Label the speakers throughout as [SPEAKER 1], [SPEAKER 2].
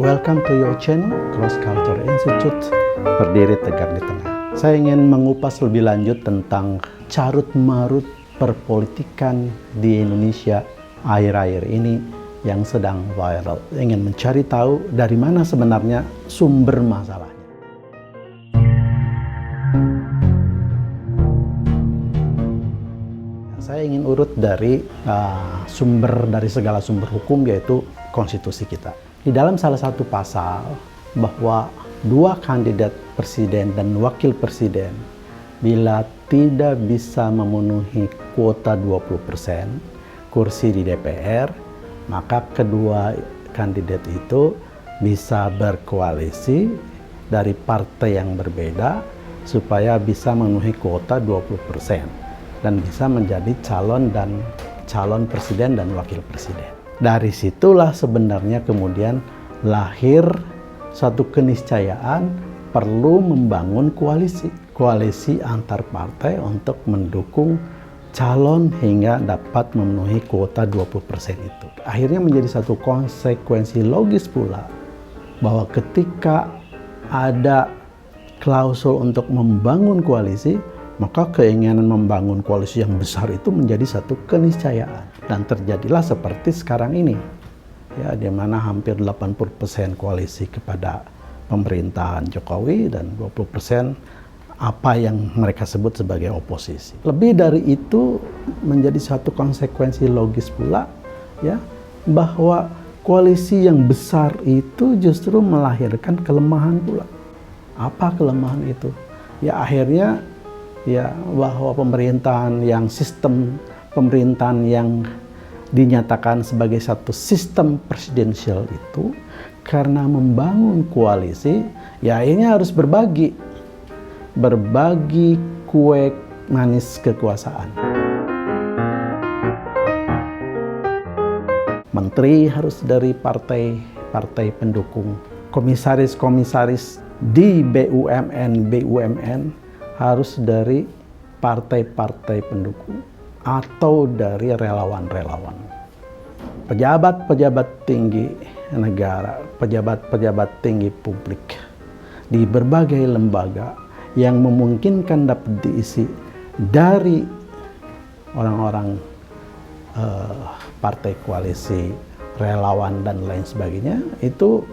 [SPEAKER 1] Welcome to your channel, Cross Culture Institute, berdiri tegak di tengah. Saya ingin mengupas lebih lanjut tentang carut-marut perpolitikan di Indonesia akhir-akhir ini yang sedang viral. Ingin mencari tahu dari mana sebenarnya sumber masalahnya. Saya ingin urut dari segala sumber hukum, yaitu konstitusi kita. Di dalam salah satu pasal bahwa dua kandidat presiden dan wakil presiden bila tidak bisa memenuhi kuota 20% kursi di DPR, maka kedua kandidat itu bisa berkoalisi dari partai yang berbeda supaya bisa memenuhi kuota 20% dan bisa menjadi calon presiden dan wakil presiden. Dari situlah sebenarnya kemudian lahir satu keniscayaan perlu membangun koalisi antar partai untuk mendukung calon hingga dapat memenuhi kuota 20% itu. Akhirnya menjadi satu konsekuensi logis pula bahwa ketika ada klausul untuk membangun koalisi, maka keinginan membangun koalisi yang besar itu menjadi satu keniscayaan. Dan terjadilah seperti sekarang ini, ya, di mana hampir 80% koalisi kepada pemerintahan Jokowi dan 20% apa yang mereka sebut sebagai oposisi. Lebih dari itu menjadi satu konsekuensi logis pula, ya, bahwa koalisi yang besar itu justru melahirkan kelemahan pula. Apa kelemahan itu? Ya akhirnya ya bahwa sistem pemerintahan yang dinyatakan sebagai satu sistem presidensial itu karena membangun koalisi ya akhirnya harus berbagi kue manis kekuasaan. Menteri harus dari partai pendukung, komisaris di BUMN harus dari partai-partai pendukung atau dari relawan-relawan. Pejabat-pejabat tinggi negara, pejabat-pejabat tinggi publik di berbagai lembaga yang memungkinkan dapat diisi dari orang-orang partai koalisi, relawan dan lain sebagainya, itu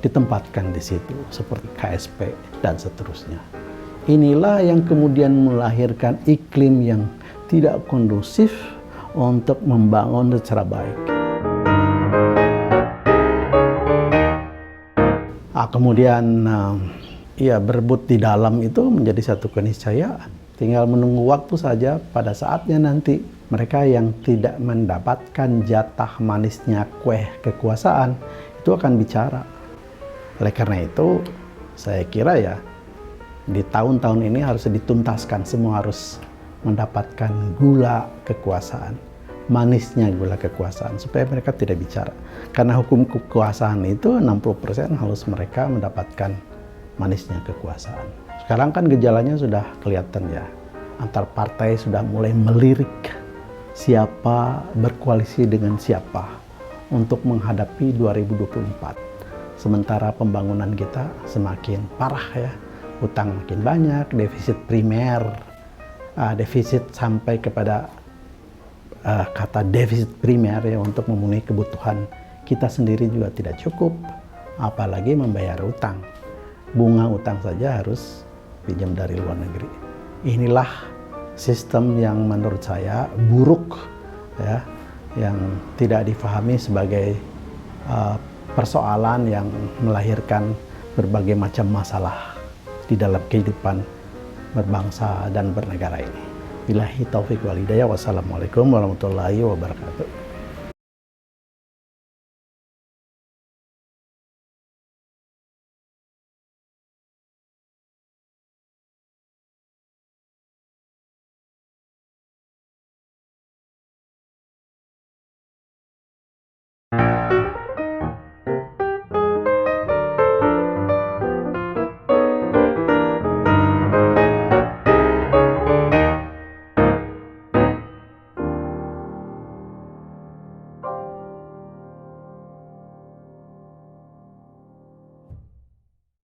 [SPEAKER 1] ditempatkan di situ seperti KSP dan seterusnya. Inilah yang kemudian melahirkan iklim yang tidak kondusif untuk membangun secara baik. Kemudian berebut di dalam itu menjadi satu keniscayaan. Tinggal menunggu waktu saja, pada saatnya nanti mereka yang tidak mendapatkan jatah manisnya kue kekuasaan itu akan bicara. Oleh karena itu, saya kira ya di tahun-tahun ini harus dituntaskan, semua harus mendapatkan gula kekuasaan, manisnya gula kekuasaan, supaya mereka tidak bicara. Karena hukum kekuasaan itu 60% harus mereka mendapatkan manisnya kekuasaan. Sekarang kan gejalanya sudah kelihatan ya, antar partai sudah mulai melirik siapa berkoalisi dengan siapa untuk menghadapi 2024. Sementara pembangunan kita semakin parah ya, utang makin banyak, defisit primer, defisit sampai kepada kata defisit primer ya, untuk memenuhi kebutuhan kita sendiri juga tidak cukup, apalagi membayar utang. Bunga utang saja harus pinjam dari luar negeri. Inilah sistem yang menurut saya buruk ya, yang tidak difahami sebagai persoalan yang melahirkan berbagai macam masalah di dalam kehidupan berbangsa dan bernegara ini. Billahi taufiq wal hidayah. Wassalamualaikum warahmatullahi wabarakatuh.